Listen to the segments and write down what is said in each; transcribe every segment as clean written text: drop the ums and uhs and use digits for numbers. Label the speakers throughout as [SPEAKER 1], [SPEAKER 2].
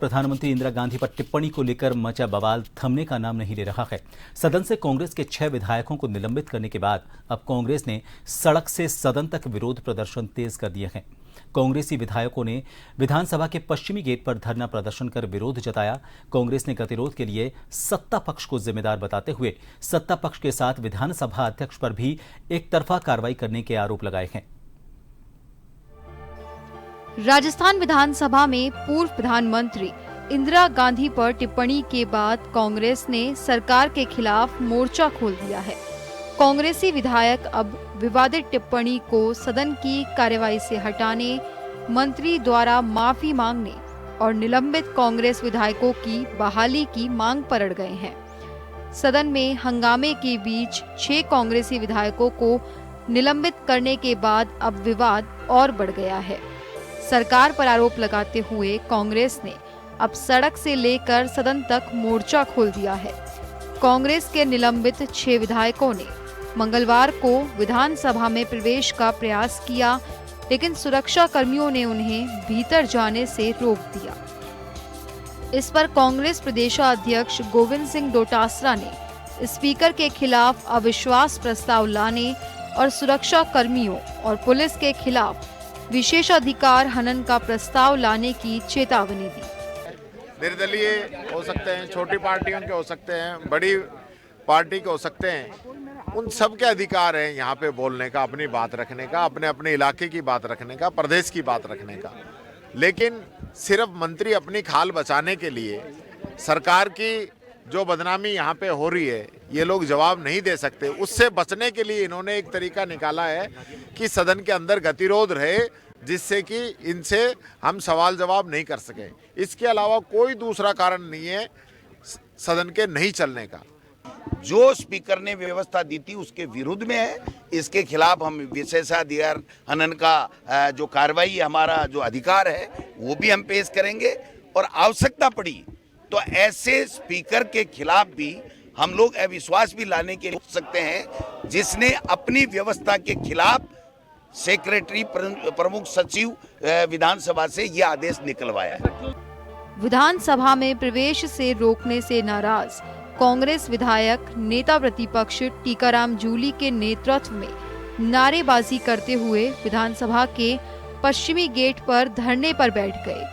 [SPEAKER 1] प्रधानमंत्री इंदिरा गांधी पर टिप्पणी को लेकर मचा बवाल थमने का नाम नहीं ले रहा है। सदन से कांग्रेस के 6 विधायकों को निलंबित करने के बाद अब कांग्रेस ने सड़क से सदन तक विरोध प्रदर्शन तेज कर दिए हैं। कांग्रेसी विधायकों ने विधानसभा के पश्चिमी गेट पर धरना प्रदर्शन कर विरोध जताया। कांग्रेस ने गतिरोध के लिए सत्ता पक्ष को जिम्मेदार बताते हुए सत्ता पक्ष के साथ विधानसभा अध्यक्ष पर भी एक तरफा कार्रवाई करने के आरोप लगाए हैं।
[SPEAKER 2] राजस्थान विधानसभा में पूर्व प्रधानमंत्री इंदिरा गांधी पर टिप्पणी के बाद कांग्रेस ने सरकार के खिलाफ मोर्चा खोल दिया है। कांग्रेसी विधायक अब विवादित टिप्पणी को सदन की कार्यवाही से हटाने, मंत्री द्वारा माफी मांगने और निलंबित कांग्रेस विधायकों की बहाली की मांग पर अड़ गए हैं। सदन में हंगामे के बीच 6 कांग्रेसी विधायकों को निलंबित करने के बाद अब विवाद और बढ़ गया है। सरकार पर आरोप लगाते हुए कांग्रेस ने अब सड़क से लेकर सदन तक मोर्चा खोल दिया है। कांग्रेस के निलंबित 6 विधायकों ने मंगलवार को विधानसभा में प्रवेश का प्रयास किया, लेकिन सुरक्षा कर्मियों ने उन्हें भीतर जाने से रोक दिया। इस पर कांग्रेस प्रदेशाध्यक्ष गोविंद सिंह डोटासरा ने स्पीकर के खिलाफ अविश्वास प्रस्ताव लाने और सुरक्षा कर्मियों और पुलिस के खिलाफ विशेषाधिकार हनन का प्रस्ताव लाने की चेतावनी दी।
[SPEAKER 3] निर्दलीय हो सकते हैं, छोटी पार्टियों के हो सकते हैं, बड़ी पार्टी के हो सकते हैं, उन सब के अधिकार हैं यहाँ पे बोलने का, अपनी बात रखने का, अपने अपने इलाके की बात रखने का, प्रदेश की बात रखने का। लेकिन सिर्फ मंत्री अपनी खाल बचाने के लिए सरकार की जो बदनामी यहाँ पे हो रही है, ये लोग जवाब नहीं दे सकते। उससे बचने के लिए इन्होंने एक तरीका निकाला है कि सदन के अंदर गतिरोध रहे, जिससे कि इनसे हम सवाल जवाब नहीं कर सके। इसके अलावा कोई दूसरा कारण नहीं है सदन के नहीं चलने का।
[SPEAKER 4] जो स्पीकर ने व्यवस्था दी थी उसके विरुद्ध में है। इसके खिलाफ हम विशेषाधिकार हनन का जो कार्रवाई हमारा जो अधिकार है वो भी हम पेश करेंगे, और आवश्यकता पड़ी तो ऐसे स्पीकर के खिलाफ भी हम लोग अविश्वास भी लाने के लिए हो सकते हैं, जिसने अपनी व्यवस्था के खिलाफ सेक्रेटरी प्रमुख सचिव विधानसभा से यह आदेश निकलवाया है।
[SPEAKER 2] विधानसभा में प्रवेश से रोकने से नाराज कांग्रेस विधायक नेता प्रतिपक्ष टीकाराम जूली के नेतृत्व में नारेबाजी करते हुए विधानसभा के पश्चिमी गेट पर धरने पर बैठ गए।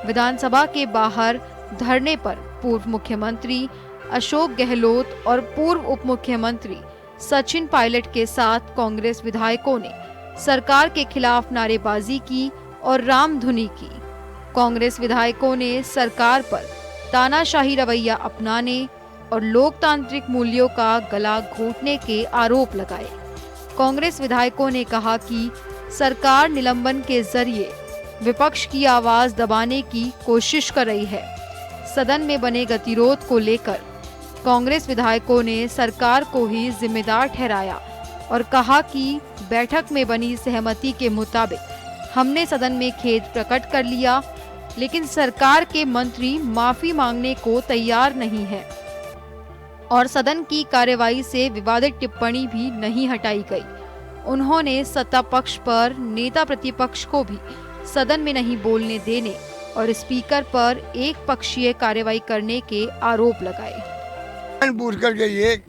[SPEAKER 2] विधानसभा के बाहर धरने पर पूर्व मुख्यमंत्री अशोक गहलोत और पूर्व उप मुख्यमंत्री सचिन पायलट के साथ कांग्रेस विधायकों ने सरकार के खिलाफ नारेबाजी की और रामधुनी की। कांग्रेस विधायकों ने सरकार पर तानाशाही रवैया अपनाने और लोकतांत्रिक मूल्यों का गला घोंटने के आरोप लगाए। कांग्रेस विधायकों ने कहा कि सरकार निलंबन के जरिए विपक्ष की आवाज दबाने की कोशिश कर रही है। सदन में बने गतिरोध को लेकर कांग्रेस विधायकों ने सरकार को ही जिम्मेदार ठहराया और कहा कि बैठक में बनी सहमति के मुताबिक हमने सदन में खेद प्रकट कर लिया, लेकिन सरकार के मंत्री माफी मांगने को तैयार नहीं है और सदन की कार्यवाही से विवादित टिप्पणी भी नहीं हटाई गई। उन्होंने सत्ता पक्ष पर नेता प्रतिपक्ष को भी सदन में नहीं बोलने देने और स्पीकर पर एक पक्षीय कार्यवाही करने के आरोप लगाए।
[SPEAKER 5] जानबूझ करके ये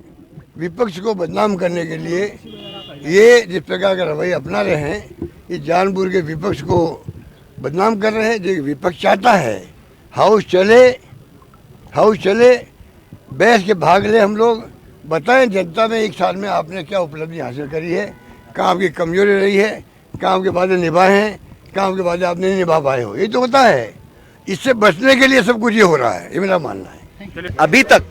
[SPEAKER 5] विपक्ष को बदनाम करने के लिए ये जिस प्रकार का रवैया अपना रहे हैं, ये जानबूझ के विपक्ष को बदनाम कर रहे हैं। जो विपक्ष चाहता है हाउस चले, बहस के भाग ले, हम लोग बताएं जनता में 1 साल में आपने क्या उपलब्धि हासिल करी है, कहाँ आपकी कमजोरी रही है, कहाँ आपके वादे निभाए हैं, कहाँ आपके वादे आप नहीं निभा पाए हो। ये तो होता है। इससे बचने के लिए सब कुछ ये हो रहा है, ये मेरा मानना है।
[SPEAKER 6] अभी तक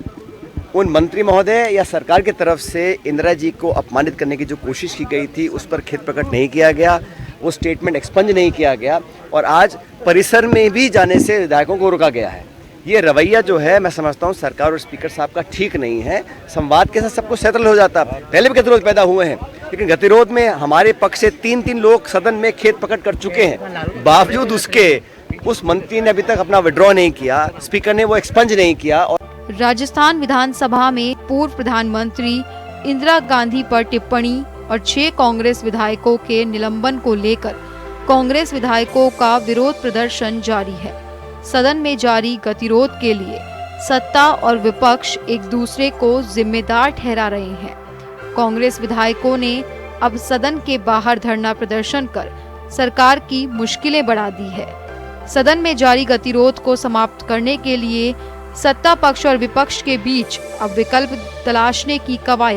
[SPEAKER 6] उन मंत्री महोदय या सरकार की तरफ से इंदिरा जी को अपमानित करने की जो कोशिश की गई थी उस पर खेद प्रकट नहीं किया गया, वो स्टेटमेंट एक्सपंज नहीं किया गया और आज परिसर में भी जाने से विधायकों को रोका गया है। ये रवैया जो है मैं समझता हूँ सरकार और स्पीकर साहब का ठीक नहीं है। संवाद के साथ सब कुछ सेटल हो जाता। पहले भी गतिरोध पैदा हुए हैं, लेकिन गतिरोध में हमारे पक्ष से 3 लोग सदन में खेद प्रकट कर चुके हैं। बावजूद उसके उस मंत्री ने अभी तक अपना विड्रॉ नहीं किया, स्पीकर ने वो एक्सपंज नहीं किया। और
[SPEAKER 2] राजस्थान विधानसभा में पूर्व प्रधानमंत्री इंदिरा गांधी पर टिप्पणी और 6 कांग्रेस विधायकों के निलंबन को लेकर कांग्रेस विधायकों का विरोध प्रदर्शन जारी है। सदन में जारी गतिरोध के लिए सत्ता और विपक्ष एक दूसरे को जिम्मेदार ठहरा रहे हैं। कांग्रेस विधायकों ने अब सदन के बाहर धरना प्रदर्शन कर सरकार की मुश्किलें बढ़ा दी है। सदन में जारी गतिरोध को समाप्त करने के लिए सत्ता पक्ष और विपक्ष के बीच अब विकल्प तलाशने की कवायद